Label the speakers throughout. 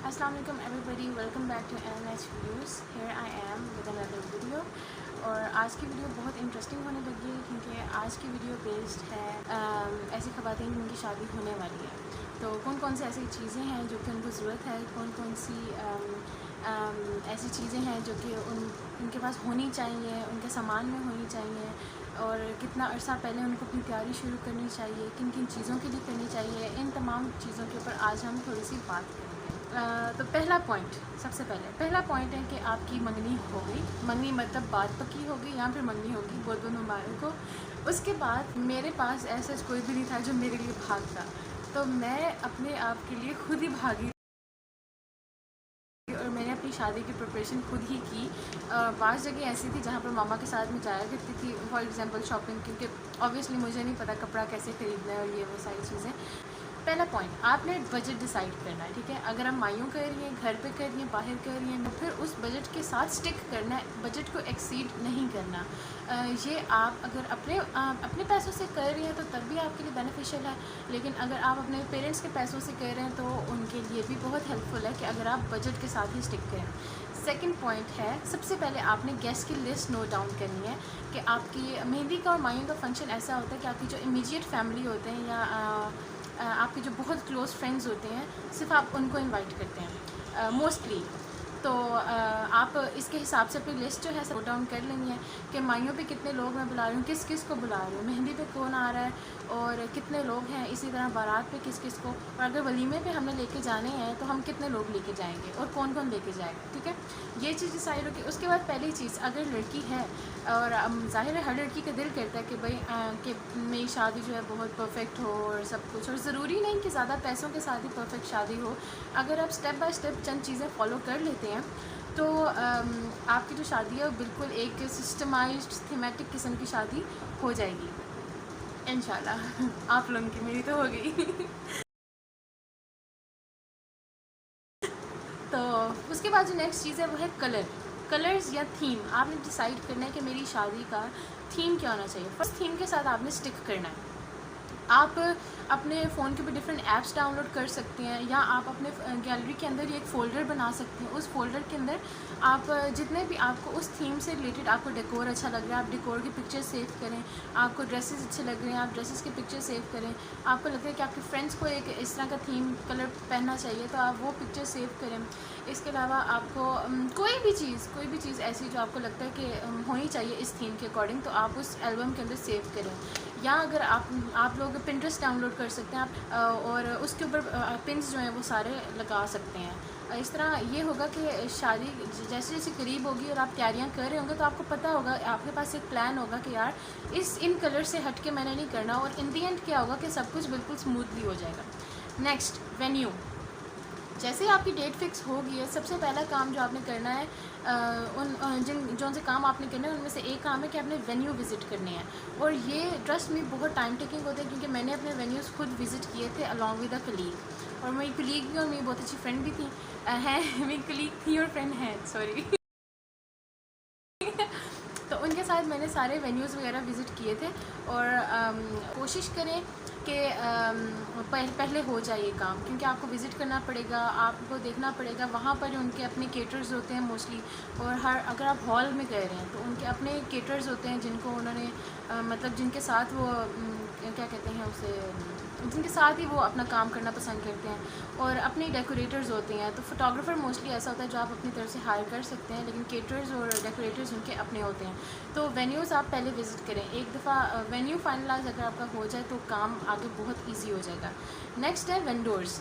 Speaker 1: Assalamu alaikum everybody, welcome back to NNH Views. Here I am with another video. और आज की video बहुत interesting होने लगी है क्योंकि आज की वीडियो बेस्ड है ऐसी ख़वातीन जिनकी शादी होने वाली है। तो कौन कौन सी ऐसी चीज़ें हैं जो कि उनको ज़रूरत है, कौन कौन सी ऐसी चीज़ें हैं जो कि उनके पास होनी चाहिए, उनके सामान में होनी चाहिए, और कितना अर्सा पहले उनको अपनी तैयारी शुरू करनी चाहिए, किन किन चीज़ों के लिए करनी चाहिए। इन तमाम चीज़ों के ऊपर आज हम थोड़ी सी बात करेंगे। तो सबसे पहला पॉइंट है कि आपकी मंगनी हो गई। मंगनी मतलब बात पक्की हो गई या फिर मंगनी होगी, बहुत बहुत मुबारक हो। उसके बाद मेरे पास ऐसा कोई भी नहीं था जो मेरे लिए भागता, तो मैं अपने आप के लिए खुद ही भागी और मैंने अपनी शादी की प्रिपरेशन खुद ही की। 5 जगह ऐसी थी जहाँ पर मामा के साथ में जाया करती थी, फॉर एग्ज़ाम्पल शॉपिंग, क्योंकि ऑब्वियसली मुझे नहीं पता कपड़ा कैसे ख़रीदना है और ये वो सारी चीज़ें। पहला पॉइंट, आपने बजट डिसाइड करना है, ठीक है। अगर आप मायूं कर रही हैं, घर पे कर रही हैं, बाहर कर रही हैं, तो फिर उस बजट के साथ स्टिक करना है, बजट को एक्सीड नहीं करना। ये आप अगर अपने पैसों से कर रही हैं तो तब भी आपके लिए बेनिफिशियल है, लेकिन अगर आप अपने पेरेंट्स के पैसों से कर रहे हैं तो उनके लिए भी बहुत हेल्पफुल है कि अगर आप बजट के साथ ही स्टिक करें। सेकंड पॉइंट है, सबसे पहले आपने गेस्ट की लिस्ट नोट डाउन करनी है कि आपकी मेहंदी का और मायूं का फंक्शन ऐसा होता है कि आपकी जो इमीडिएट फैमिली होते हैं या आपके जो बहुत क्लोज़ फ्रेंड्स होते हैं, सिर्फ आप उनको इनवाइट करते हैं मोस्टली। तो आप इसके हिसाब से अपनी लिस्ट जो है नोट डाउन कर लेनी है कि माइयों पे कितने लोग मैं बुला रही हूँ, किस किस को बुला रही हूँ, मेहंदी पे कौन आ रहा है और कितने लोग हैं, इसी तरह बारात पे किस किस को, और अगर वलीमे पे हमने लेके जाने हैं तो हम कितने लोग लेके जाएंगे और कौन कौन लेके जाएगा, ठीक है। ये चीज़ डिसाइड होगी। उसके बाद पहली चीज़, अगर लड़की है और ज़ाहिर है हर लड़की का दिल करता है कि भाई कि मेरी शादी जो है बहुत परफेक्ट हो और सब कुछ, और ज़रूरी नहीं कि ज़्यादा पैसों के साथ ही परफेक्ट शादी हो। अगर आप स्टेप बाय स्टेप चंद चीज़ें फॉलो कर लेते हैं तो आपकी जो शादी है वो बिल्कुल एक सिस्टमाइज्ड थीमेटिक किस्म की शादी हो जाएगी इंशाल्लाह। आप लोगों की, मेरी तो हो गई। तो उसके बाद जो नेक्स्ट चीज़ है वो है कलर्स या थीम। आपने डिसाइड करना है कि मेरी शादी का थीम क्या होना चाहिए। फर्स्ट थीम के साथ आपने स्टिक करना है। आप अपने फ़ोन के ऊपर डिफरेंट ऐप्स डाउनलोड कर सकते हैं या आप अपने गैलरी के अंदर एक फ़ोल्डर बना सकते हैं। उस फोल्डर के अंदर आप जितने भी आपको उस थीम से रिलेटेड आपको डेकोर अच्छा लग रहा है, आप डेकोर की पिक्चर सेव करें। आपको ड्रेसेस अच्छे लग रहे हैं, आप ड्रेसेस की पिक्चर सेव करें। आपको लगता है कि आपके फ्रेंड्स को एक इस तरह का थीम कलर पहनना चाहिए तो आप वो पिक्चर सेव करें। इसके अलावा आपको कोई भी चीज़ ऐसी जो आपको लगता है कि होनी चाहिए इस थीम के अकॉर्डिंग, तो आप उस एल्बम के अंदर सेव करें। या अगर आप लोग पिंटरेस्ट डाउनलोड कर सकते हैं आप, और उसके ऊपर पिन्स जो हैं वो सारे लगा सकते हैं। इस तरह ये होगा कि शादी जैसे जैसे करीब होगी और आप तैयारियां कर रहे होंगे तो आपको पता होगा, आपके पास एक प्लान होगा कि यार इन कलर से हट के मैंने नहीं करना, और इन दी एंड क्या होगा कि सब कुछ बिल्कुल स्मूथली हो जाएगा। Next, venue. जैसे ही आपकी डेट फिक्स हो गई है, सबसे पहला काम जो आपने करना है, जो से काम आपने करना है उनमें से एक काम है कि आपने वेन्यू विज़िट करने हैं। और ये ट्रस्ट में बहुत टाइम टेकिंग होता है क्योंकि मैंने अपने वेन्यूज़ खुद विज़िट किए थे अलॉन्ग विद अ कलीग, और मेरी कलीग भी और मेरी बहुत अच्छी फ्रेंड भी थी, हैं मेरी कलीग थी और फ्रेंड हैं, सॉरी। तो उनके साथ मैंने सारे वेन्यूज़ वगैरह विज़िट किए थे। और कोशिश करें कि पहले हो जाए ये काम, क्योंकि आपको विज़िट करना पड़ेगा, आपको देखना पड़ेगा। वहाँ पर उनके अपने केटर्स होते हैं मोस्टली, और अगर आप हॉल में गए रहे हैं तो उनके अपने केटर्स होते हैं जिनको उन्होंने मतलब जिनके साथ वो क्या कहते हैं उसे, जिनके साथ ही वो अपना काम करना पसंद करते हैं। और अपने डेकोरेटर्स होते हैं, तो फोटोग्राफ़र मोस्टली ऐसा होता है जो आप अपनी तरफ से हायर कर सकते हैं, लेकिन केटर्स और डेकोरेटर्स उनके अपने होते हैं। तो वेन्यूज़ आप पहले विज़िट करें। एक दफ़ा वेन्यू फाइनलाइज अगर आपका हो जाए तो काम आगे बहुत ईजी हो जाएगा। नेक्स्ट है वेंडोर्स।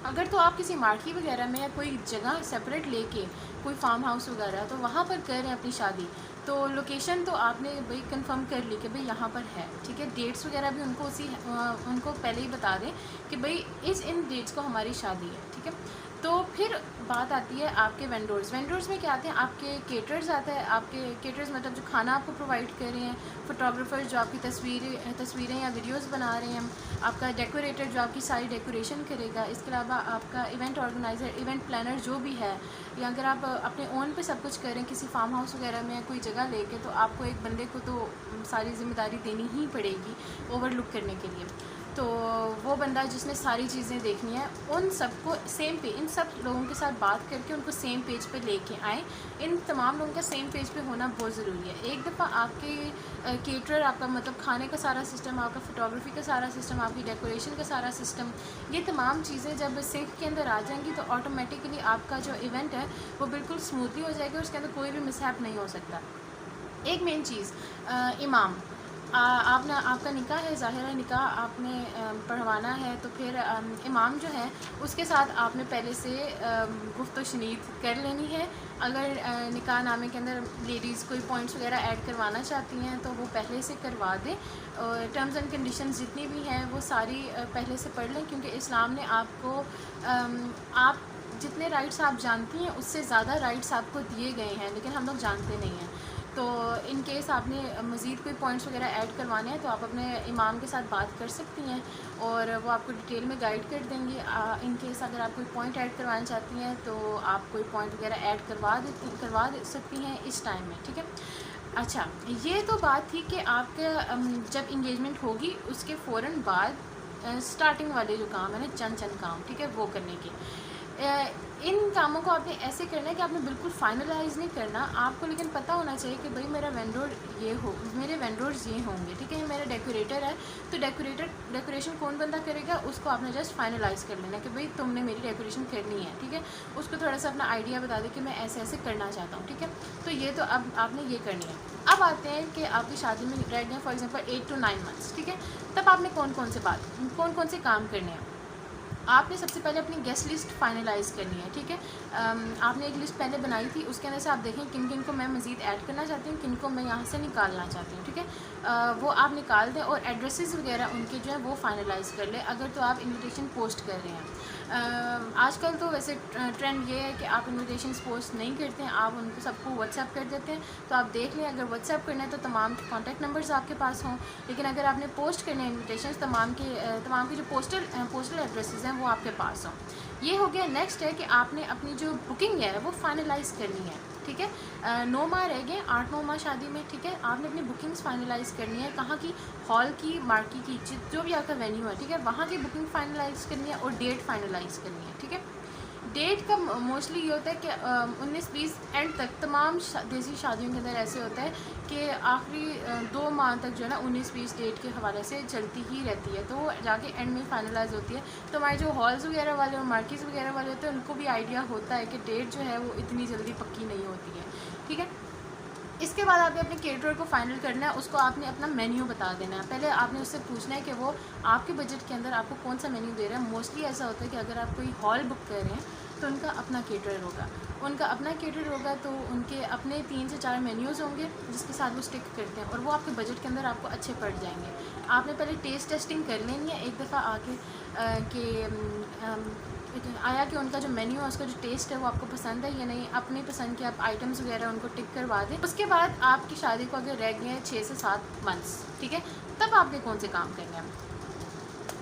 Speaker 1: अगर तो आप किसी मार्की वगैरह में या कोई जगह सेपरेट लेके कोई फार्म हाउस वगैरह तो वहाँ पर कर रहे हैं अपनी शादी, तो लोकेशन तो आपने भाई कंफर्म कर ली कि भाई यहाँ पर है, ठीक है। डेट्स वगैरह भी उनको पहले ही बता दें कि भाई इन डेट्स को हमारी शादी है, ठीक है। तो फिर बात आती है आपके वेंडोर्स में क्या आते हैं, आपके केटर्स आता है। आपके केटर्स मतलब जो खाना आपको प्रोवाइड कर रहे हैं, फोटोग्राफर्स जो आपकी तस्वीरें या वीडियोस बना रहे हैं, आपका डेकोरेटर जो आपकी सारी डेकोरेशन करेगा, इसके अलावा आपका इवेंट ऑर्गेनाइज़र, इवेंट प्लानर जो भी है, या अगर आप अपने ओन पे सब कुछ करें किसी फार्म हाउस वगैरह में कोई जगह लेके, तो आपको एक बंदे को तो सारी जिम्मेदारी देनी ही पड़ेगी ओवरलुक करने के लिए। तो वो बंदा जिसने सारी चीज़ें देखनी है उन सबको सेम पे, इन सब लोगों के साथ बात करके उनको सेम पेज पे लेके आए। इन तमाम लोगों का सेम पेज पे होना बहुत ज़रूरी है। एक दफ़ा आपके केटरर, आपका मतलब खाने का सारा सिस्टम, आपका फ़ोटोग्राफी का सारा सिस्टम, आपकी डेकोरेशन का सारा सिस्टम, ये तमाम चीज़ें जब सिंक के अंदर आ जाएंगी तो ऑटोमेटिकली आपका जो इवेंट है वो बिल्कुल स्मूथली हो जाएगा, उसके अंदर कोई भी मिसहैप नहीं हो सकता। एक मेन चीज़, इमाम, आपने, आपका निकाह है, ज़ाहिर है निकाह आपने पढ़वाना है, तो फिर इमाम जो है उसके साथ आपने पहले से गुफ्त शनीद कर लेनी है। अगर निकाह नामे के अंदर लेडीज़ कोई पॉइंट्स वगैरह ऐड करवाना चाहती हैं तो वो पहले से करवा दें, और टर्म्स एंड कंडीशंस जितनी भी हैं वो सारी पहले से पढ़ लें, क्योंकि इस्लाम ने आपको आप जितने राइट्स आप जानती हैं उससे ज़्यादा राइट्स आपको दिए गए हैं, लेकिन हम लोग जानते नहीं हैं। तो इन केस आपने मज़ीद कोई पॉइंट्स वगैरह ऐड करवाने हैं तो आप अपने इमाम के साथ बात कर सकती हैं और वो आपको डिटेल में गाइड कर देंगे। इन केस अगर आप कोई पॉइंट ऐड करवाना चाहती हैं तो आप कोई पॉइंट वगैरह ऐड करवा सकती हैं इस टाइम में, ठीक है। अच्छा, ये तो बात थी कि आपका जब इंगेजमेंट होगी उसके फ़ौरन बाद स्टार्टिंग वाले जो काम है ना, चंद काम, ठीक है, वो करने के। इन कामों को आपने ऐसे करना है कि आपने बिल्कुल फाइनलाइज नहीं करना आपको, लेकिन पता होना चाहिए कि भाई मेरा वेंडर ये हो, मेरे वेंडर्स ये होंगे, ठीक है। मेरा डेकोरेटर है तो डेकोरेशन कौन बंदा करेगा उसको आपने जस्ट फाइनलाइज कर लेना कि भाई तुमने मेरी डेकोरेशन करनी है, ठीक है। उसको थोड़ा सा अपना आइडिया बता दें कि मैं ऐसे ऐसे करना चाहता हूँ, ठीक है। तो ये तो अब आपने ये करनी है। अब आते हैं कि आपकी शादी में रह गए फॉर एग्जांपल 8 to 9 मंथ्स, ठीक है। तब आपने कौन कौन से काम करने हैं। आपने सबसे पहले अपनी गेस्ट लिस्ट फाइनलाइज़ करनी है, ठीक है। आपने एक लिस्ट पहले बनाई थी, उसके अंदर से आप देखें किन किन को मैं मज़ीद ऐड करना चाहती हूँ, किन को मैं यहाँ से निकालना चाहती हूँ, ठीक है। वो आप निकाल दें और एड्रेसेस वगैरह उनके जो है वो फाइनलाइज़ कर लें, अगर तो आप इन्विटेशन पोस्ट कर रहे हैं। आजकल तो वैसे ट्रेंड ये है कि आप इन्विटेशंस पोस्ट नहीं करते हैं, आप उनको सबको व्हाट्सएप कर देते हैं। तो आप देख लें, अगर व्हाट्सएप करना है तो तमाम कॉन्टैक्ट नंबर्स आपके पास हों, लेकिन अगर आपने पोस्ट करने हैं इन्विटेशन तमाम के जो पोस्टल एड्रेसेस हैं वो आपके पास हों। ये हो गया। नेक्स्ट है कि आपने अपनी जो बुकिंग है वो फाइनलाइज़ करनी है, ठीक है। 9 माह रह गए, 8 माह शादी में, ठीक है। आपने अपनी बुकिंग्स फाइनलाइज़ करनी है, कहाँ की, हॉल की, मार्की की, जो भी आपका वेन्यू है, ठीक है, वहाँ की बुकिंग फाइनलाइज़ करनी है और डेट फाइनलाइज़ करनी है, ठीक है। डेट का मोस्टली ये होता है कि 19-20 एंड तक तमाम देसी शादियों के अंदर ऐसे होता है कि आखिरी 2 माह तक जो है ना 19-20 डेट के हवाले से चलती ही रहती है, तो वो जाके एंड में फाइनलाइज होती है। तो हमारे जो हॉल्स वगैरह वाले और मार्केट्स वगैरह वाले होते हैं उनको भी आइडिया होता है कि डेट जो है वो इतनी जल्दी पक्की नहीं होती है, ठीक है। इसके बाद आपने अपने केटरर को फाइनल करना है, उसको आपने अपना मेन्यू बता देना है। पहले आपने उससे पूछना है कि वो आपके बजट के अंदर आपको कौन सा मेन्यू दे रहा है। मोस्टली ऐसा होता है कि अगर आप कोई हॉल बुक कर रहे हैं तो उनका अपना केटरर होगा, तो उनके अपने 3 से 4 मेन्यूज़ होंगे जिसके साथ वो स्टिक करते हैं और वो आपके बजट के अंदर आपको अच्छे पड़ जाएंगे। आपने पहले टेस्ट टेस्टिंग कर लेनी है एक दफ़ा आके आया कि उनका जो मेन्यू है उसका जो टेस्ट है वो आपको पसंद है या नहीं। अपनी पसंद के आप आइटम्स वगैरह उनको टिक करवा दें। उसके बाद आपकी शादी को अगर रह गए हैं 6 से 7 मंथ्स, ठीक है, तब आपने कौन से काम करने हैं।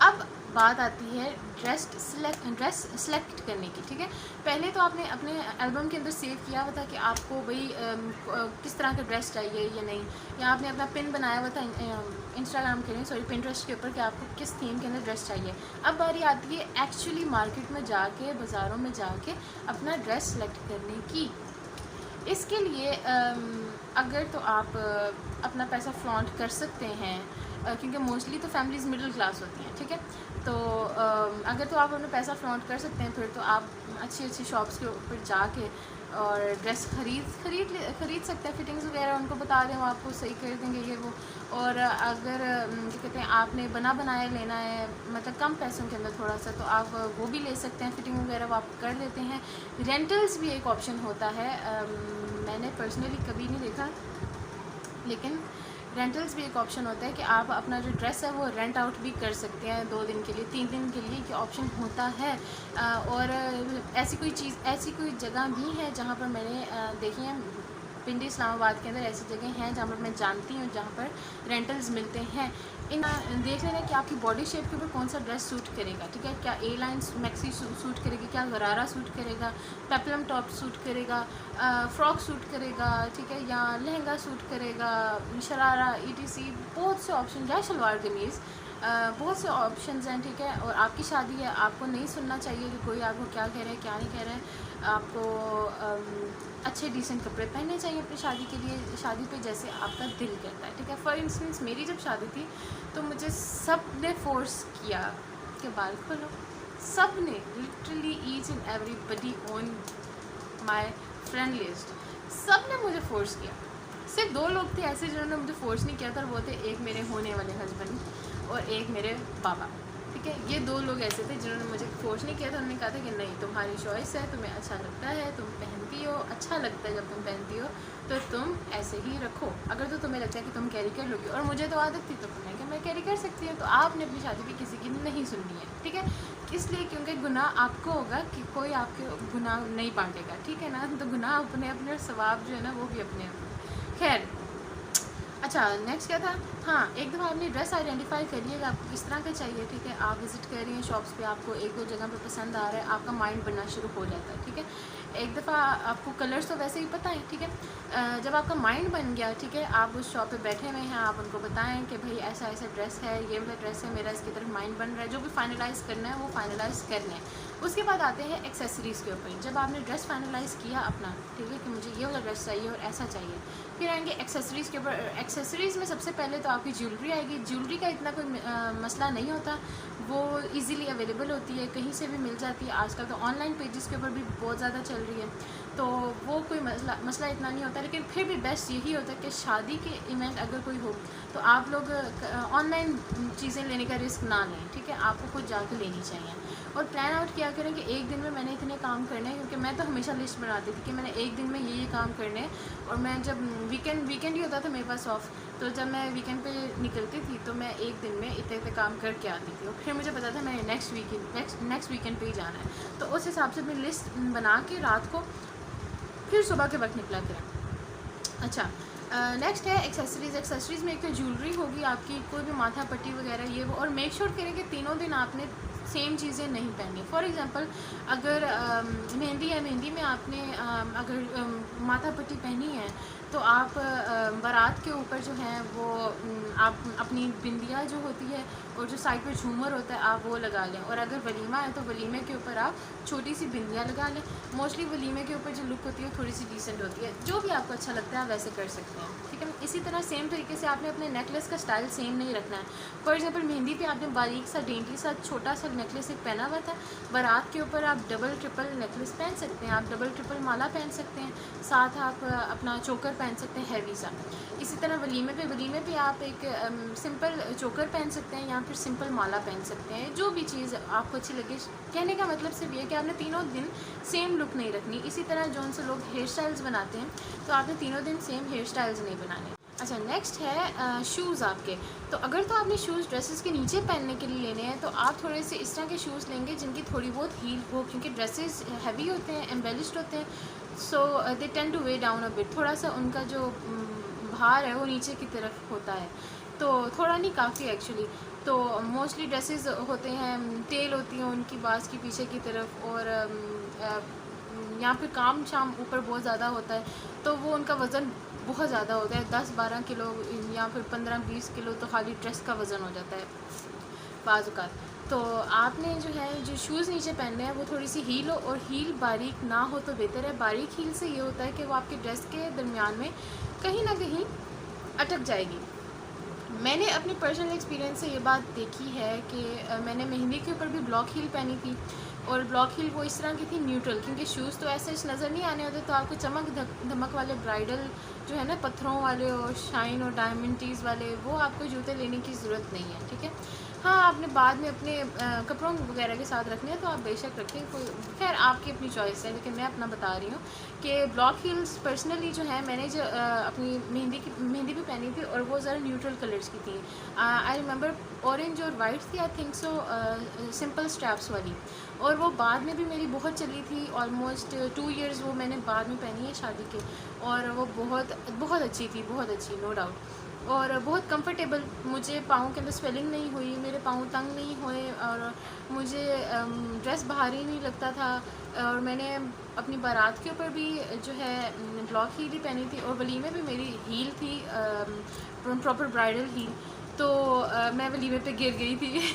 Speaker 1: अब बात आती है ड्रेस सेलेक्ट करने की, ठीक है। पहले तो आपने अपने एल्बम के अंदर सेव किया हुआ था कि आपको भाई किस तरह का ड्रेस चाहिए या नहीं, या आपने अपना पिन बनाया हुआ था इंस्टाग्राम के लिए, सॉरी पिंटरेस्ट के ऊपर, कि आपको किस थीम के अंदर ड्रेस चाहिए। अब बारी आती है एक्चुअली मार्केट में जाके, बाज़ारों में जाके अपना ड्रेस सेलेक्ट करने की। इसके लिए अगर तो आप अपना पैसा फ्लॉन्ट कर सकते हैं, क्योंकि मोस्टली तो फैमिलीज़ मिडिल क्लास होती हैं, ठीक है। तो अगर तो आप अपना पैसा फ्लॉन्ट कर सकते हैं फिर तो आप अच्छी अच्छी शॉप्स के ऊपर जाके और ड्रेस खरीद सकते हैं। फिटिंग्स वगैरह उनको बता दें, वो आपको सही कर देंगे ये वो। और अगर क्या कहते हैं आपने बना बनाया लेना है, मतलब कम पैसों के अंदर थोड़ा सा, तो आप वो भी ले सकते हैं। फिटिंग वगैरह वो आप कर लेते हैं। रेंटल्स भी एक ऑप्शन होता है, मैंने पर्सनली कभी नहीं देखा, लेकिन रेंटल्स भी एक ऑप्शन होता है कि आप अपना जो ड्रेस है वो रेंट आउट भी कर सकते हैं 2 दिन के लिए, 3 दिन के लिए, ये ऑप्शन होता है। और ऐसी कोई जगह भी है जहाँ पर मैंने देखी है, पिंडी इस्लामाबाद के अंदर ऐसी जगह हैं जहाँ पर मैं जानती हूँ जहाँ पर रेंटल्स मिलते हैं। इन देख लेना कि आपकी बॉडी शेप के ऊपर कौन सा ड्रेस सूट करेगा, ठीक है। क्या ए लाइन मैक्सी सूट करेगी, क्या गरारा सूट करेगा, पेपलम टॉप सूट करेगा, फ्रॉक सूट करेगा, ठीक है, या लहंगा सूट करेगा, शरारा, ETC, बहुत से ऑप्शन, या शलवार कमीज़। बहुत से ऑप्शंस हैं, ठीक है। और आपकी शादी है, आपको नहीं सुनना चाहिए कि कोई आपको क्या कह रहा है क्या नहीं कह रहा है। आपको अच्छे डिसेंट कपड़े पहनने चाहिए अपनी शादी के लिए, शादी पे जैसे आपका दिल करता है, ठीक है। फॉर इंस्टेंस मेरी जब शादी थी तो मुझे सब ने फोर्स किया कि बाल खोलो, सब ने, literally each and everybody on my friend list, सब ने मुझे फोर्स किया। सिर्फ 2 लोग थे ऐसे जिन्होंने मुझे फोर्स नहीं किया था, और वो थे एक मेरे होने वाले हस्बैंड और एक मेरे पापा, ठीक है। ये 2 लोग ऐसे थे जिन्होंने मुझे फोर्स नहीं किया था। उन्होंने कहा था कि नहीं, तुम्हारी चॉइस है, तुम्हें अच्छा लगता है, तुम पहनती हो, अच्छा लगता है जब तुम पहनती हो, तो तुम ऐसे ही रखो। अगर तो तुम्हें लगता है कि तुम कैरी कर लोगी, और मुझे तो आदत थी, तो मैं कि मैं कैरी कर सकती हूँ, तो आपने अपनी शादी पे किसी की नहीं सुननी है, ठीक है। इसलिए क्योंकि गुनाह आपको होगा कि कोई आपके गुनाह नहीं बांटेगा, ठीक है ना। तो गुनाह अपने अपने और सवाब जो है ना वो भी अपने अपने। खैर, अच्छा नेक्स्ट क्या था। हाँ, एक दफ़ा आपने ड्रेस आइडेंटिफाई करिएगा आपको किस तरह का चाहिए, ठीक है। आप विज़िट कर रही हैं शॉप्स पे, आपको 1-2 जगह पे पसंद आ रहा है, आपका माइंड बनना शुरू हो जाता है, ठीक है। एक दफ़ा आपको कलर्स तो वैसे ही पता है, ठीक है। जब आपका माइंड बन गया, ठीक है, आप उस शॉप पे बैठे हुए हैं, आप उनको बताएं कि भाई ऐसा ऐसा ड्रेस है, ये वाला ड्रेस है, मेरा इसकी तरफ माइंड बन रहा है, जो भी फाइनलाइज़ करना है वो फाइनलाइज़ करना है। उसके बाद आते हैं एक्सेसरीज़ के ऊपर। जब आपने ड्रेस फाइनलाइज़ किया अपना, ठीक है, कि मुझे ये वाला ड्रेस चाहिए और ऐसा चाहिए, फिर आएंगे एक्सेसरीज़ के ऊपर। एक्सेसरीज़ में सबसे पहले तो आपकी ज्वेलरी आएगी। ज्वेलरी का इतना कोई मसला नहीं होता, वो इजीली अवेलेबल होती है, कहीं से भी मिल जाती है। आजकल तो ऑनलाइन पेजेस के ऊपर भी बहुत ज़्यादा चल रही है, तो वो कोई मसला इतना नहीं होता। लेकिन फिर भी बेस्ट यही होता है कि शादी के इवेंट अगर कोई हो तो आप लोग ऑनलाइन चीज़ें लेने का रिस्क ना लें, ठीक है। आपको खुद जाकर लेनी चाहिए, और प्लान आउट किया करें कि एक दिन में मैंने इतने काम करने हैं। क्योंकि मैं तो हमेशा लिस्ट बनाती थी कि मैंने एक दिन में ये काम करने हैं, और मैं जब वीकेंड ही होता था मेरे पास ऑफ, तो जब मैं वीकेंड पे निकलती थी तो मैं एक दिन में इतने इतने काम करके आती थी, और फिर मुझे पता था मैंने नेक्स्ट वीकेंड पे ही जाना है। तो उस हिसाब से अपनी लिस्ट बना के रात को फिर सुबह के वक्त निकला करें। अच्छा, नेक्स्ट है एक्सेसरीज़। एक्सेसरीज़ में एक तो ज्वेलरी होगी आपकी, कोई भी माथा पट्टी वगैरह ये वो, और मेक श्योर करें कि तीनों दिन आपने सेम चीज़ें नहीं पहनी। फॉर एग्ज़ाम्पल अगर मेहंदी है, मेहंदी में आपने अगर माथा पट्टी पहनी है, तो आप बारात के ऊपर जो है वो आप अपनी बिंदिया जो होती है और जो साइड पे झूमर होता है आप वो लगा लें। और अगर वलीमा है तो वलीमे के ऊपर आप छोटी सी बिंदिया लगा लें। मोस्टली वलीमे के ऊपर जो लुक होती है थोड़ी सी डिसेंट होती है, जो भी आपको अच्छा लगता है आप वैसे कर सकते हैं, ठीक है। इसी तरह सेम तरीके से आपने अपने नेकलेस का स्टाइल सेम नहीं रखना है। फॉर एग्जाम्पल मेहंदी पे आपने बारीक सा डेंटी सा छोटा सा नेकलेस एक पहना हुआ था, बारात के ऊपर आप डबल ट्रिपल नेकलेस पहन सकते हैं, आप डबल ट्रिपल माला पहन सकते हैं, साथ आप अपना चोकर पहन सकते हैं हैवी सा। इसी तरह वलीमे पे आप एक सिंपल चोकर पहन सकते हैं या फिर सिंपल माला पहन सकते हैं, जो भी चीज़ आपको अच्छी लगे। कहने का मतलब सिर्फ ये कि आपने तीनों दिन सेम लुक नहीं रखनी। इसी तरह जो उनसे लोग हेयर स्टाइल्स बनाते हैं, तो आपने तीनों दिन सेम हेयर स्टाइल्स नहीं बनाने। अच्छा, नेक्स्ट है शूज़ आपके। तो अगर तो आपने शूज़ ड्रेसेस के नीचे पहनने के लिए लेने हैं, तो आप थोड़े से इस तरह के शूज़ लेंगे जिनकी थोड़ी बहुत हील हो, क्योंकि ड्रेसेस हैवी होते हैं, एम्बेलिश्ड होते हैं, so they tend to weigh down a bit. थोड़ा सा उनका जो भार है वो नीचे की तरफ होता है, तो थोड़ा नहीं काफ़ी एक्चुअली। तो मोस्टली ड्रेसेस होते हैं, टेल होती हैं उनकी बाज़ की पीछे की तरफ, और यहाँ पे काम शाम ऊपर बहुत ज़्यादा होता है, तो वो उनका वज़न बहुत ज़्यादा होता है, 10-12 किलो या फिर 15-20 किलो तो खाली ड्रेस का वज़न हो जाता है बाज़। तो आपने जो है जो शूज़ नीचे पहनने हैं वो थोड़ी सी हील हो, और हील बारीक ना हो तो बेहतर है। बारीक हील से ये होता है कि वो आपके ड्रेस के दरमियान में कहीं ना कहीं अटक जाएगी। मैंने अपनी पर्सनल एक्सपीरियंस से ये बात देखी है कि मैंने मेहंदी के ऊपर भी ब्लॉक हील पहनी थी, और ब्लॉक हील वो इस तरह की थी न्यूट्रल, क्योंकि शूज़ तो ऐसे नज़र नहीं आने होते, तो आपको चमक धमक वाले ब्राइडल जो है ना पत्थरों वाले और शाइन और डायमंड टीज़ वाले, वो आपको जूते लेने की ज़रूरत नहीं है, ठीक है। हाँ, आपने बाद में अपने कपड़ों वगैरह के साथ रखने हैं तो आप बेशक रखें, कोई खैर आपकी अपनी चॉइस है, लेकिन मैं अपना बता रही हूँ कि ब्लॉक हील्स पर्सनली जो है मैंने जो अपनी मेहंदी भी पहनी थी, और वो ज़रा न्यूट्रल कलर्स की थी। आई रिमेंबर ऑरेंज और वाइट थी, I think so, simple straps वाली, और वो बाद में भी मेरी बहुत चली थी। ऑलमोस्ट 2 इयर्स वो मैंने बाद में पहनी है शादी के, और वो बहुत अच्छी थी, बहुत अच्छी, नो डाउट, और बहुत कंफर्टेबल। मुझे पाँव के अंदर स्वेलिंग नहीं हुई, मेरे पाँव तंग नहीं हुए, और मुझे ड्रेस भारी नहीं लगता था। और मैंने अपनी बारात के ऊपर भी जो है ब्लॉक हील ही पहनी थी, और वलीमे भी मेरी हील थी, प्रॉपर ब्राइडल हील। तो मैं वलीमे पे गिर गई थी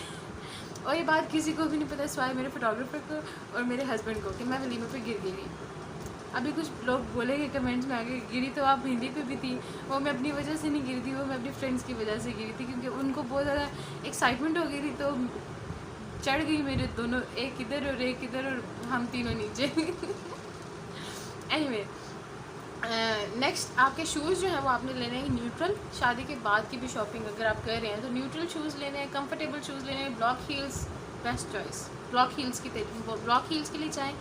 Speaker 1: और ये बात किसी को भी नहीं पता सिवाय मेरे फोटोग्राफर को और मेरे हस्बैंड को कि मैं वलीमे पे गिर गई। अभी कुछ लोग बोलेंगे कमेंट्स में आगे, गिरी तो आप हिंदी पे भी थी। वो मैं अपनी वजह से नहीं गिरी थी, वो मैं अपनी फ्रेंड्स की वजह से गिरी थी, क्योंकि उनको बहुत ज़्यादा एक्साइटमेंट हो गई थी तो चढ़ गई मेरे दोनों, एक इधर और एक इधर और हम तीनों नीचे एनीवे नेक्स्ट आपके शूज़ जो हैं वो आपने लेने हैं न्यूट्रल। शादी के बाद की भी शॉपिंग अगर आप कर रहे हैं तो न्यूट्रल शूज़ लेने हैं, कंफर्टेबल शूज़ लेने हैं। Block heels best choice, block heels की ब्लॉक हील्स के लिए चाहें।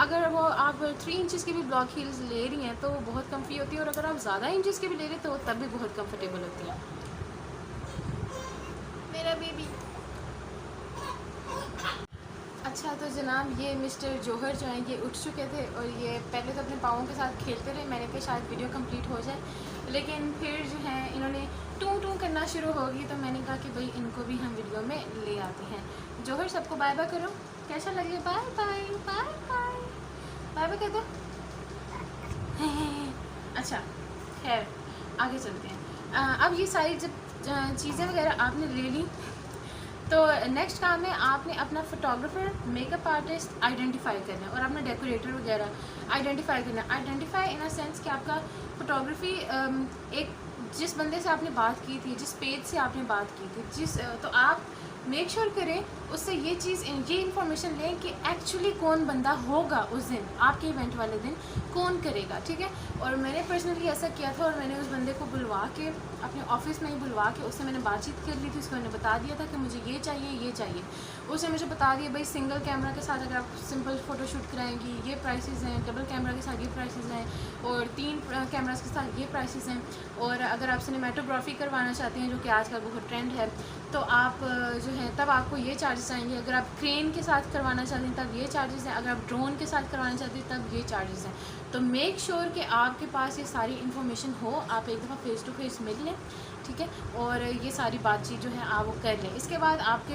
Speaker 1: अगर वो आप 3 इंचज़ की भी ब्लॉक हील्स ले रही हैं तो वो बहुत कम्फी होती है, और अगर आप ज़्यादा इंचज़ की भी ले रहे हैं तो तब भी बहुत कम्फर्टेबल होती है। मेरा बेबी अच्छा, तो जनाब ये मिस्टर जौहर जो हैं ये उठ चुके थे और ये पहले तो अपने पाँवों के साथ खेलते रहे। मैंने कहा शायद वीडियो कंप्लीट हो जाए, लेकिन फिर जो है इन्होंने टू टू करना शुरू होगी तो मैंने कहा कि भाई इनको भी हम वीडियो में ले आते हैं। जौहर सबको बाय बाय करो, कैसा लगे? Bye bye bye bye bye bye कर दो। अच्छा खैर आगे चलते हैं। अब ये सारी जब चीज़ें वगैरह आपने ले ली तो नेक्स्ट काम है आपने अपना फोटोग्राफर, मेकअप आर्टिस्ट आइडेंटिफाई करना है और अपना डेकोरेटर वगैरह आइडेंटिफाई करना है। आइडेंटिफाई इन अ सेंस कि आपका फोटोग्राफी एक जिस बंदे से आपने बात की थी, जिस पेज से आपने बात की थी, तो आप मेक श्योर करें उससे ये इन्फॉर्मेशन लें कि एक्चुअली कौन बंदा होगा उस दिन, आपके इवेंट वाले दिन कौन करेगा, ठीक है। और मैंने पर्सनली ऐसा किया था और मैंने उस बंदे को बुलवा के अपने ऑफिस में ही बुलवा के उससे मैंने बातचीत कर ली थी। उसको मैंने बता दिया था कि मुझे ये चाहिए। उसने मुझे बता दिया भाई सिंगल कैमरा के साथ अगर आप सिंपल फ़ोटोशूट कराएंगी ये प्राइसेस हैं, डबल कैमरा के साथ ये प्राइसेस हैं, और 3 कैमरास के साथ ये प्राइसेस हैं। और अगर आप सिनेमेटोग्राफी करवाना चाहते हैं जो कि आजकल बहुत ट्रेंड है तो आप जो है तब आपको ये चार्जेस आएंगे। अगर आप क्रेन के साथ करवाना चाहते हैं तब ये चार्जेस हैं, अगर आप ड्रोन के साथ करवाना चाहते हैं तब ये चार्जेस हैं। तो मेक श्योर कि आपके पास ये सारी इन्फॉर्मेशन हो, आप एक दफ़ा फेस टू फेस मिल लें, ठीक है, और ये सारी बातचीत जो है आप वो कर लें। इसके बाद आपके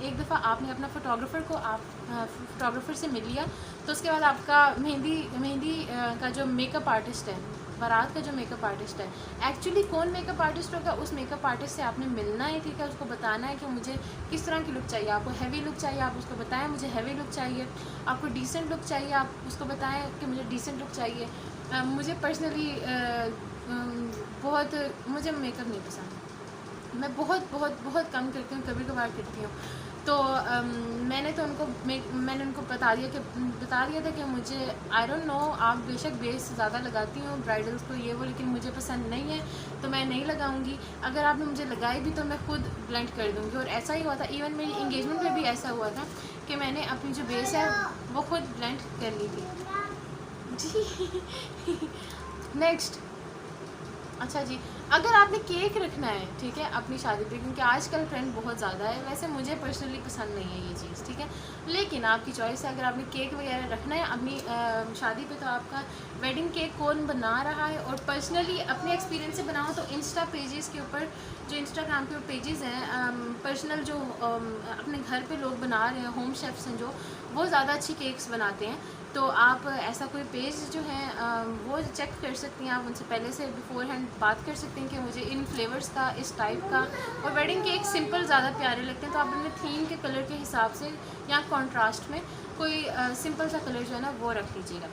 Speaker 1: एक दफ़ा आपने अपना फ़ोटोग्राफ़र को आप फ़ोटोग्राफ़र से मिल लिया तो उसके बाद आपका मेहंदी का जो मेकअप आर्टिस्ट है, बारात का जो मेकअप आर्टिस्ट है, एक्चुअली कौन मेकअप आर्टिस्ट होगा उस मेकअप आर्टिस्ट से आपने मिलना है, ठीक है। उसको बताना है कि मुझे किस तरह की लुक चाहिए। आपको हैवी लुक चाहिए, आप उसको बताएं मुझे हैवी लुक चाहिए। आपको डिसेंट लुक चाहिए, आप उसको बताएं कि मुझे डिसेंट लुक चाहिए। मुझे पर्सनली मुझे मेकअप नहीं पसंद, मैं बहुत कम करती हूँ, कभी कभार करती हूँ। तो मैंने उनको बता दिया था कि मुझे आई डोंट नो, आप बेशक बेस ज़्यादा लगाती हूँ ब्राइडल्स को ये वो, लेकिन मुझे पसंद नहीं है तो मैं नहीं लगाऊंगी। अगर आपने मुझे लगाई भी तो मैं खुद ब्लेंड कर दूँगी। और ऐसा ही हुआ था, इवन मेरी इंगेजमेंट में भी ऐसा हुआ था कि मैंने अपनी जो बेस है वो खुद ब्लेंड कर ली थी जी। नेक्स्ट, अच्छा जी, अगर आपने केक रखना है, ठीक है, अपनी शादी पे, क्योंकि आजकल ट्रेंड बहुत ज़्यादा है, वैसे मुझे पर्सनली पसंद नहीं है ये चीज़, ठीक है, लेकिन आपकी चॉइस है। अगर आपने केक वगैरह रखना है अपनी शादी पे तो आपका वेडिंग केक कौन बना रहा है, और पर्सनली अपने एक्सपीरियंस से बनाओ तो इंस्टा पेजेस के ऊपर, जो इंस्टाग्राम के ऊपर पेजेस हैं पर्सनल, जो अपने घर पे लोग बना रहे हैं, होम शेफ्स हैं जो, वो ज़्यादा अच्छी केक्स बनाते हैं। तो आप ऐसा कोई पेज जो है वो चेक कर सकती हैं, आप उनसे पहले से बिफोर हैंड बात कर सकती हैं कि मुझे इन फ्लेवर्स का, इस टाइप का, और वेडिंग केक सिंपल ज़्यादा प्यारे लगते हैं तो आप अपने थीम के कलर के हिसाब से या कॉन्ट्रास्ट में कोई सिंपल सा कलर जो है ना वो रख लीजिएगा।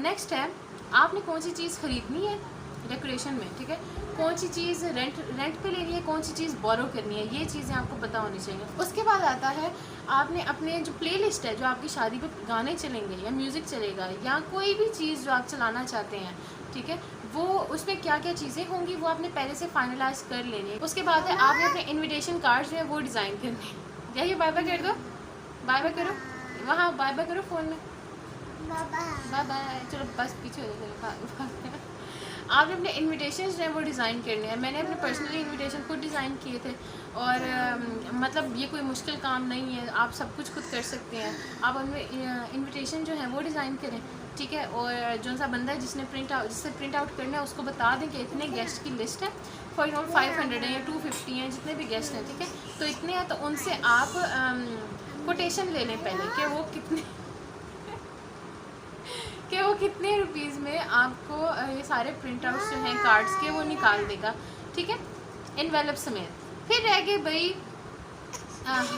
Speaker 1: नेक्स्ट है आपने कौन सी चीज़ ख़रीदनी है डेकोरेशन में, ठीक है, कौन सी चीज़ रेंट पे लेनी है, कौन सी चीज़ बोरो करनी है, ये चीज़ें आपको पता होनी चाहिए। उसके बाद आता है आपने अपने जो प्लेलिस्ट है, जो आपकी शादी पे गाने चलेंगे या म्यूज़िक चलेगा या कोई भी चीज़ जो आप चलाना चाहते हैं, ठीक है, वो उसमें क्या क्या चीज़ें होंगी वो आपने पहले से फाइनलाइज कर लेने। उसके बाद है आपने अपने इन्विटेशन कार्ड जो है वो डिज़ाइन करने। जाइए बाय बाय कर दो, बाय बाय करो, वहाँ बाय बाय करो फ़ोन में, बाय बाय। चलो बस पीछे हो जाए। आपने अपने इन्विटेशन जो हैं वो डिज़ाइन करने हैं। मैंने अपने पर्सनली इन्विटेशन खुद डिज़ाइन किए थे और मतलब ये कोई मुश्किल काम नहीं है, आप सब कुछ खुद कर सकते हैं। आप अपने इन्विटेशन जो है वो डिज़ाइन करें, ठीक है, और जो सा बंदा है जिससे प्रिंट आउट करना है उसको बता दें कि इतने गेस्ट की लिस्ट है, फॉर एग्जाम्पल 500 है या 250 हैं, जितने भी गेस्ट हैं, ठीक है, तो इतने हैं, तो उनसे आप कोटेशन ले लें पहले कि वो कितने रुपीज़ में आपको ये सारे प्रिंट आउट्स जो हैं कार्ड्स के वो निकाल देगा, ठीक है, एनवेलप समेत। फिर रह गए भाई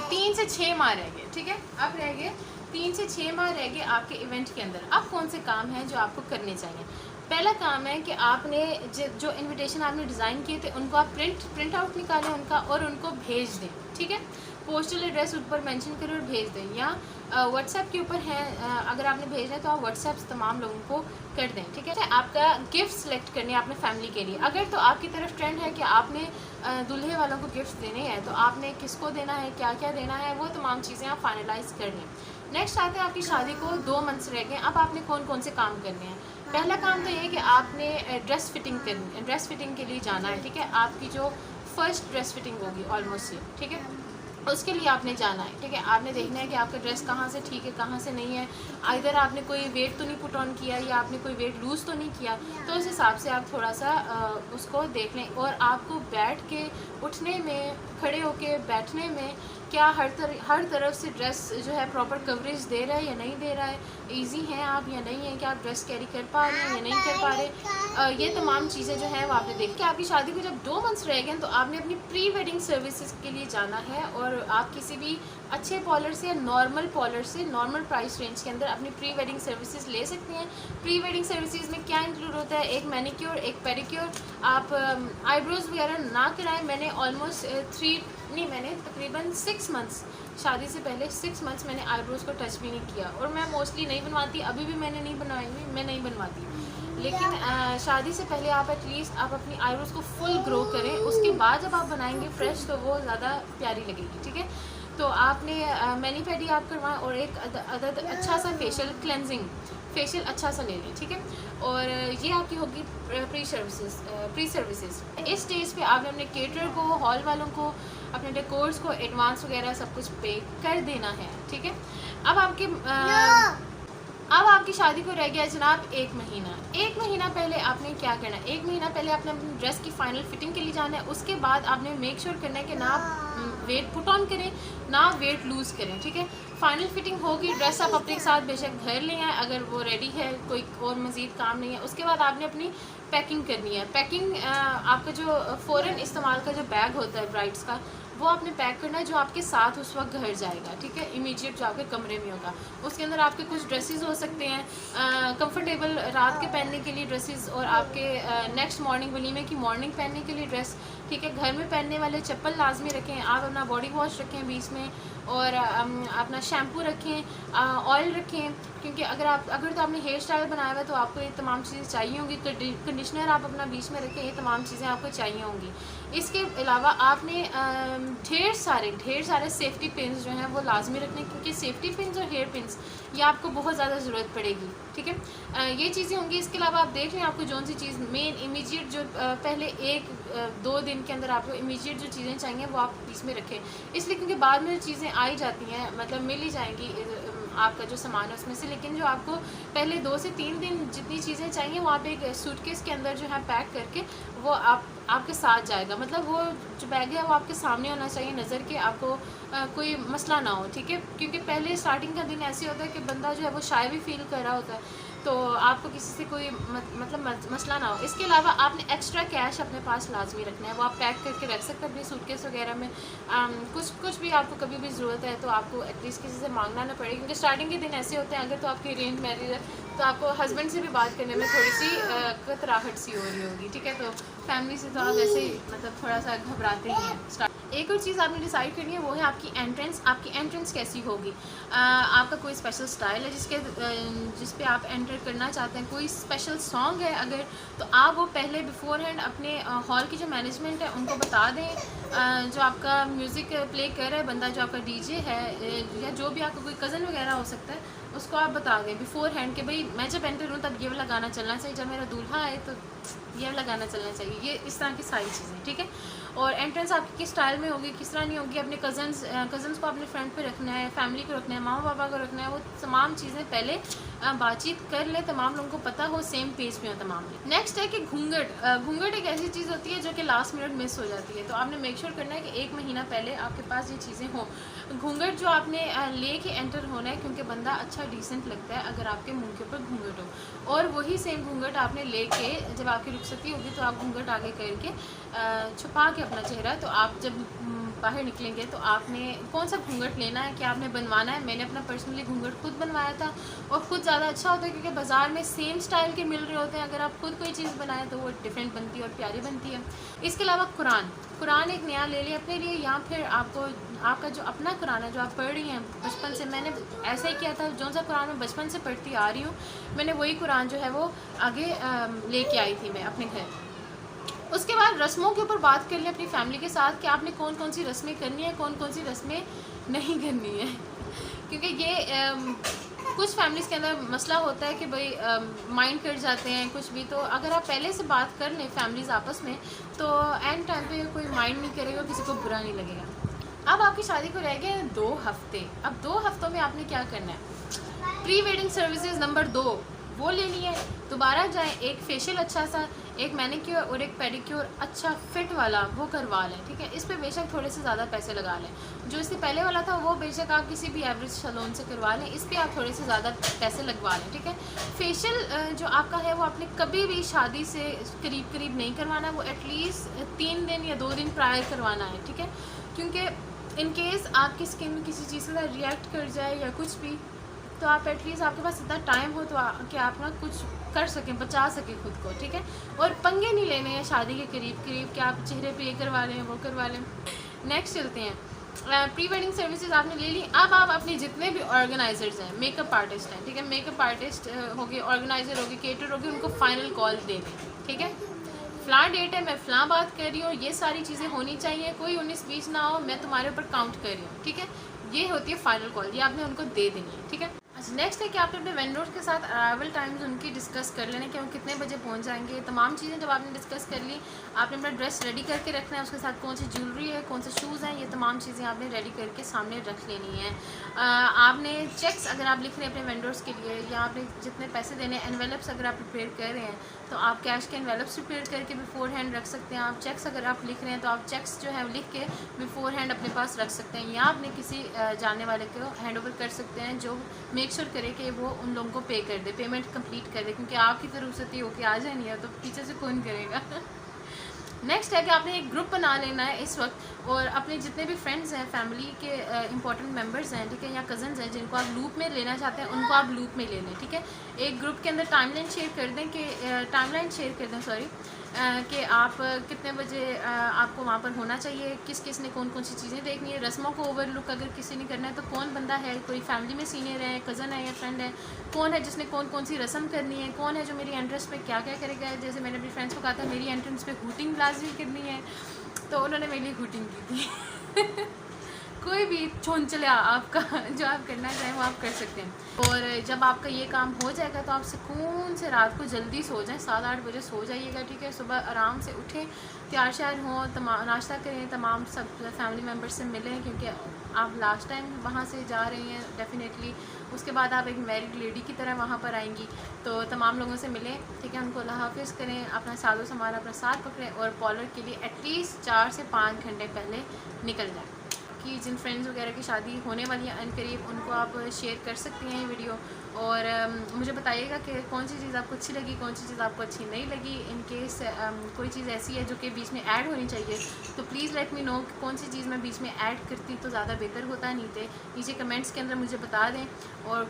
Speaker 1: 3 से 6 माह रह गए, ठीक है। अब रह गए 3 से 6 माह रह गए आपके इवेंट के अंदर। अब कौन से काम हैं जो आपको करने चाहिए? पहला काम है कि आपने जो इनविटेशन आपने डिज़ाइन किए थे उनको आप प्रिंट आउट निकालें उनका और उनको भेज दें, ठीक है। पोस्टल एड्रेस ऊपर मेंशन करें और भेज दें, या व्हाट्सएप के ऊपर है, अगर आपने भेजना है तो आप व्हाट्सएप तमाम लोगों को कर दें, ठीक है। आपका गिफ्ट सेलेक्ट करने अपने फैमिली के लिए, अगर तो आपकी तरफ ट्रेंड है कि आपने दूल्हे वालों को गिफ्ट देने हैं, तो आपने किसको देना है, क्या क्या देना है, वो तमाम चीज़ें आप फाइनलाइज कर लें। नेक्स्ट आते हैं आपकी शादी को 2 मंथ्स रह गए। अब आपने कौन कौन से काम करने हैं? पहला काम तो ये है कि आपने ड्रेस फिटिंग के लिए जाना है, ठीक है। आपकी जो फर्स्ट ड्रेस फिटिंग होगी ऑलमोस्ट ये, ठीक है, उसके लिए आपने जाना है, ठीक है। आपने देखना है कि आपका ड्रेस कहाँ से ठीक है, कहाँ से नहीं है। इधर आपने कोई वेट तो नहीं पुट ऑन किया या आपने कोई वेट लूज़ तो नहीं किया, तो उस हिसाब से आप थोड़ा सा उसको देख लें। और आपको बैठ के उठने में, खड़े होके बैठने में क्या हर तरफ से ड्रेस जो है प्रॉपर कवरेज दे रहा है या नहीं दे रहा है, इजी हैं आप या नहीं है, क्या आप ड्रेस कैरी कर पा रहे हैं या नहीं कर पा रहे, ये तमाम चीज़ें जो हैं वो आपने देखी। कि आपकी शादी को जब 2 मंथ्स रह गए तो आपने अपनी प्री वेडिंग सर्विसेज के लिए जाना है, और आप किसी भी अच्छे पॉलर से या नॉर्मल पॉलर से नॉर्मल प्राइस रेंज के अंदर अपनी प्री वेडिंग सर्विसेज ले सकते हैं। प्री वेडिंग सर्विसेज में क्या इंक्लूड होता है? एक मैनिक्योर, एक पेडिक्योर। आप आईब्रोज़ वगैरह ना कराएं। मैंने तकरीबन 6 मंथ्स, शादी से पहले 6 मंथ्स मैंने आईब्रोज़ को टच भी नहीं किया, और मैं मोस्टली नहीं बनवाती, अभी भी मैंने नहीं बनवाई हुई, मैं नहीं बनवाती। लेकिन शादी से पहले आप एटलीस्ट आप अपनी आईब्रोज़ को फुल ग्रो करें, उसके बाद जब आप बनाएंगे फ्रेश तो वो ज़्यादा प्यारी लगेगी, ठीक है। तो आपने मैनी पेडी आप करवाएं, और एक अदद अच्छा सा फेशियल अच्छा सा ले लें, ठीक है। और ये आपकी होगी प्री सर्विसेज। इस स्टेज पे आपने अपने केटरर को, हॉल वालों को, अपने डेकोर्स को एडवांस वगैरह सब कुछ पे कर देना है, ठीक है। अब आपकी शादी को रह गया जनाब 1 महीना। 1 महीना पहले आपने क्या करना है? 1 महीना पहले आपने अपनी ड्रेस की फाइनल फिटिंग के लिए जाना है। उसके बाद आपने मेक श्योर करना है कि ना वेट पुट ऑन करें ना वेट लूज़ करें, ठीक है। फाइनल फिटिंग होगी, ड्रेस आप अपने साथ बेशक घर ले आएँ अगर वो रेडी है, कोई और मज़ीद काम नहीं है। उसके बाद आपने अपनी पैकिंग करनी है। पैकिंग आपका जो फ़ौरन इस्तेमाल का जो बैग होता है ब्राइड्स का, वो आपने पैक करना है जो आपके साथ उस वक्त घर जाएगा, ठीक है, इमीडिएट जो आपके कमरे में होगा। उसके अंदर आपके कुछ ड्रेसेस हो सकते हैं, कंफर्टेबल रात के पहनने के लिए ड्रेसेस, और आपके नेक्स्ट मॉर्निंग वलीमे की मॉर्निंग पहनने के लिए ड्रेस, ठीक है। घर में पहनने वाले चप्पल लाजमी रखें। आप अपना बॉडी वॉश रखें बीच में, और अपना शैम्पू रखें, ऑयल रखें, क्योंकि अगर तो आपने हेयर स्टाइल बनाया हुआ है तो आपको ये तमाम चीज़ें चाहिए होंगी। कंडीशनर आप अपना बीच में रखें, ये तमाम चीज़ें आपको चाहिए होंगी। इसके अलावा आपने ढेर सारे सेफ्टी पिन्स जो हैं वो लाजमी रखने, क्योंकि सेफ्टी पिन्स और हेयर पिन्स ये आपको बहुत ज़्यादा ज़रूरत पड़ेगी, ठीक है। ये चीज़ें होंगी। इसके अलावा आप देख लें आपको जौन सी चीज़ मेन इमीडिएट जो पहले 1-2 दिन के अंदर आपको इमीडिएट जो चीज़ें चाहिए वो आप बीच में रखें, इसलिए क्योंकि बाद में जो चीज़ें आई जाती हैं मतलब मिल ही जाएंगी आपका जो सामान है उसमें से, लेकिन जो आपको पहले 2 से 3 दिन जितनी चीज़ें चाहिए वो आप एक सूटकेस के अंदर जो है पैक करके वो आपके साथ जाएगा। मतलब वो जो बैग है वो आपके सामने होना चाहिए नज़र के, आपको कोई मसला ना हो, ठीक है। क्योंकि पहले स्टार्टिंग का दिन ऐसे होता है कि बंदा जो है वो शाय भी फील कर रहा होता है, तो आपको किसी से कोई मसला ना हो। इसके अलावा आपने एक्स्ट्रा कैश अपने पास लाजमी रखना है, वो आप पैक करके रख सकते हैं अपने सूटकेस वगैरह में। कुछ भी आपको कभी भी ज़रूरत है तो आपको एटलीस्ट किसी से मांगना ना पड़े, क्योंकि स्टार्टिंग के दिन ऐसे होते हैं। अगर तो आपकी अरेंज मैरिज है तो आपको हस्बैंड से भी बात करने में थोड़ी सी कतराहट सी हो रही होगी, ठीक है। तो फैमिली से तो आप वैसे ही मतलब थोड़ा सा घबराते ही हैं। एक और चीज़ आपने डिसाइड करनी है वो है आपकी एंट्रेंस कैसी होगी। आपका कोई स्पेशल स्टाइल है जिस पे आप एंटर करना चाहते हैं, कोई स्पेशल सॉन्ग है अगर, तो आप वो पहले बिफोर हैंड अपने हॉल की जो मैनेजमेंट है उनको बता दें। जो आपका म्यूज़िक प्ले कर रहा है बंदा, जो आपका डीजे है या जो भी आपका कोई कज़न वगैरह हो सकता है, उसको आप बता दें बिफोर हैंड कि भाई मैं जब एंटर हूँ तब ये वाला गाना चलना चाहिए, जब मेरा दूल्हा आए तो ये वाला गाना चलना चाहिए। ये इस तरह की सारी चीज़ें, ठीक है। और एंट्रेंस आपकी किस स्टाइल में होगी, किस तरह नहीं होगी, अपने कज़न्स को अपने फ्रंट पे रखना है, फैमिली को रखना है, मामा पापा को रखना है, वो तमाम चीज़ें पहले बातचीत कर ले, तमाम लोगों को पता हो, सेम पेज पे हो तमाम लोग। नेक्स्ट है कि घूंघट। घूंघट एक ऐसी चीज़ होती है जो कि लास्ट मिनट मिस हो जाती है, तो आपने मेक श्योर करना है कि 1 महीना पहले आपके पास ये चीज़ें हों। घूंघट जो आपने ले के एंटर होना है, क्योंकि बंदा अच्छा डिसेंट लगता है अगर आपके मुंह के ऊपर घूंघट हो। और वही सेम घूंघट आपने लेके जब आपकी रुखसती होगी तो आप घूंघट आगे करके छुपा के अपना चेहरा, तो आप जब बाहर निकलेंगे तो आपने कौन सा घूंघट लेना है, क्या आपने बनवाना है। मैंने अपना पर्सनली घूंघट खुद बनवाया था और ख़ुद ज़्यादा अच्छा होता है, क्योंकि बाज़ार में सेम स्टाइल के मिल रहे होते हैं। अगर आप खुद कोई चीज़ बनाएं तो वो डिफरेंट बनती है और प्यारी बनती है। इसके अलावा कुरान एक नया ले लिया अपने लिए, या फिर आपका जो अपना कुरान है जो आप पढ़ रही हैं बचपन से। मैंने ऐसा ही किया था, जो सा कुरान मैं बचपन से पढ़ती आ रही हूँ, मैंने वही कुरान जो है वो आगे लेके आई थी मैं अपने घर। उसके बाद रस्मों के ऊपर बात कर लें अपनी फैमिली के साथ कि आपने कौन कौन सी रस्में करनी है, कौन कौन सी रस्में नहीं करनी है। क्योंकि ये कुछ फैमिलीज़ के अंदर मसला होता है कि भाई माइंड कर जाते हैं कुछ भी। तो अगर आप पहले से बात कर लें फैमिलीज़ आपस में, तो एंड टाइम पे कोई माइंड नहीं करेगा, किसी को बुरा नहीं लगेगा। अब आपकी शादी को रह गए 2 हफ्ते। अब 2 हफ्तों में आपने क्या करना है? प्री वेडिंग सर्विसेज नंबर 2 वो लेनी है। दोबारा जाएं, एक फेशियल अच्छा सा, एक मैनिक्योर और एक पेडिक्योर अच्छा फिट वाला वो करवा लें, ठीक है। इस पे बेशक थोड़े से ज़्यादा पैसे लगा लें। जो इससे पहले वाला था वो बेशक आप किसी भी एवरेज सैलून से करवा लें, इस पर आप थोड़े से ज़्यादा पैसे लगवा लें, ठीक है। फेशियल जो आपका है वो आपने कभी भी शादी से करीब नहीं करवाना, वो एटलीस्ट 3 दिन या 2 दिन प्रायर करवाना है, ठीक है। क्योंकि इन केस आपकी स्किन किसी चीज़ के साथ रिएक्ट कर जाए या कुछ भी, तो आप एटलीस्ट आपके पास इतना टाइम हो तो कि आप ना कुछ कर सकें, बचा सकें खुद को, ठीक है। और पंगे नहीं लेने हैं शादी के करीब कि आप चेहरे पे ये करवा लें वो करवा लें। नेक्स्ट चलते हैं, प्री वेडिंग सर्विसेज आपने ले ली। अब आप अपने जितने भी ऑर्गेनाइजर्स हैं, मेकअप आर्टिस्ट हैं, ठीक है, मेकअप आर्टिस्ट हो गए, ऑर्गेनाइजर हो गए, केटर हो गए, उनको फाइनल कॉल दे दें, ठीक है। फ़लाँ डेट है, मैं फ़लाँ बात कर रही हूँ, ये सारी चीज़ें होनी चाहिए, कोई 19-20 ना हो, मैं तुम्हारे ऊपर काउंट कर रही हूँ, ठीक है। ये होती है फाइनल कॉल, ये आपने उनको दे देनी है, ठीक है। अच्छा, नेक्स्ट है कि आपने अपने वेंडर्स के साथ अराइवल टाइम्स उनकी डिस्कस कर लेने कि वो कितने बजे पहुंच जाएंगे। तमाम चीज़ें जब आपने डिस्कस कर ली, आपने अपना ड्रेस रेडी करके रखना है, उसके साथ कौन सी ज्वेलरी है, कौन से शूज़ हैं, ये तमाम चीज़ें आपने रेडी करके सामने रख लेनी है। आपने चेक्स अगर आप लिख रहे हैं अपने वेंडर्स के लिए, या आपने जितने पैसे देने हैं, एनवेलप्स अगर आप प्रिपेयर कर रहे हैं तो आप कैश के एनवेलप्स प्रिपेयर करके बिफोर हैंड रख सकते हैं। आप चेक्स अगर आप लिख रहे हैं तो आप चेक्स जो है लिख के बिफोर हैंड अपने पास रख सकते हैं, या आपने किसी जानने वाले को हैंड ओवर कर सकते हैं जो मेक श्योर करे कि वो उन लोगों को पे कर दे, पेमेंट कंप्लीट कर दे, क्योंकि आपकी तरफ से होके आ जाए नहीं है तो पीछे से कौन करेगा। नेक्स्ट है कि आपने एक ग्रुप बना लेना है इस वक्त, और अपने जितने भी फ्रेंड्स हैं, फैमिली के इंपॉर्टेंट मेंबर्स हैं, ठीक है, या कज़न्स हैं जिनको आप लूप में लेना चाहते हैं, उनको आप लूप में ले लें, ठीक है। एक ग्रुप के अंदर टाइमलाइन शेयर कर दें कि आप कितने बजे आपको वहाँ पर होना चाहिए, किस किस ने कौन कौन सी चीज़ें देखनी है। रस्मों को ओवरलुक अगर किसी ने करना है तो कौन बंदा है, कोई फैमिली में सीनियर है, कज़न है या फ्रेंड है, कौन है जिसने कौन कौन सी रस्म करनी है, कौन है जो मेरी एंट्रेंस पे क्या क्या करेगा। जैसे मैंने अपनी फ्रेंड्स को कहा था मेरी एंट्रेंस पे हूटिंग लाजमी करनी है, तो उन्होंने मेरे लिए हूटिंग की थी। कोई भी चौंचला आपका जो आप करना चाहें वो आप कर सकते हैं। और जब आपका ये काम हो जाएगा तो आप सुकून से रात को जल्दी सो जाएं, 7-8 बजे सो जाइएगा, ठीक है। सुबह आराम से उठें, तैयार श्यार हों, नाश्ता करें, तमाम सब फैमिली मेम्बर्स से मिलें, क्योंकि आप लास्ट टाइम वहाँ से जा रही हैं डेफिनेटली। उसके बाद आप एक मैरिड लेडी की तरह वहाँ पर आएंगी, तो तमाम लोगों से मिलें, ठीक है, उनको अल्लाह हाफ़िज़ करें, अपना सादो सामान अपना साथ पकड़ें, और पॉलर के लिए एटलीस्ट 4 से 5 घंटे पहले निकल जाए। कि जिन फ्रेंड्स वगैरह की शादी होने वाली है अनकरीब, उनको आप शेयर कर सकती हैं ये वीडियो, और मुझे बताइएगा कि कौन सी चीज़ आपको अच्छी लगी, कौन सी चीज़ आपको अच्छी नहीं लगी। इन केस कोई चीज़ ऐसी है जो कि बीच में ऐड होनी चाहिए तो प्लीज़ लेट मी नो कि कौन सी चीज़ मैं बीच में ऐड करती तो ज़्यादा बेहतर होता। नीचे कमेंट्स के अंदर मुझे बता दें, और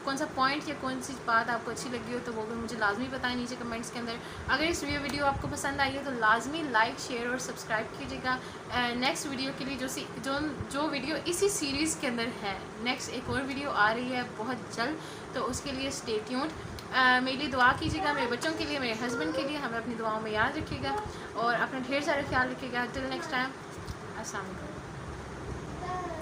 Speaker 1: कौन सा पॉइंट या कौन सी बात आपको अच्छी लगी हो तो वो भी मुझे लाजमी बताएं नीचे कमेंट्स के अंदर। अगर इस वीडियो आपको पसंद आई है तो लाजमी लाइक, शेयर और सब्सक्राइब कीजिएगा। नेक्स्ट वीडियो के लिए जो वीडियो इसी सीरीज़ के अंदर है, नेक्स्ट एक और वीडियो आ रही है बहुत जल्द, तो उसके लिए स्टे ट्यून्ड। मेरे लिए दुआ कीजिएगा, मेरे बच्चों के लिए, मेरे हस्बैंड के लिए, हमें अपनी दुआओं में याद रखिएगा, और अपना ढेर सारा ख्याल रखिएगा। टिल नेक्स्ट टाइम, अस्सलाम वालेकुम।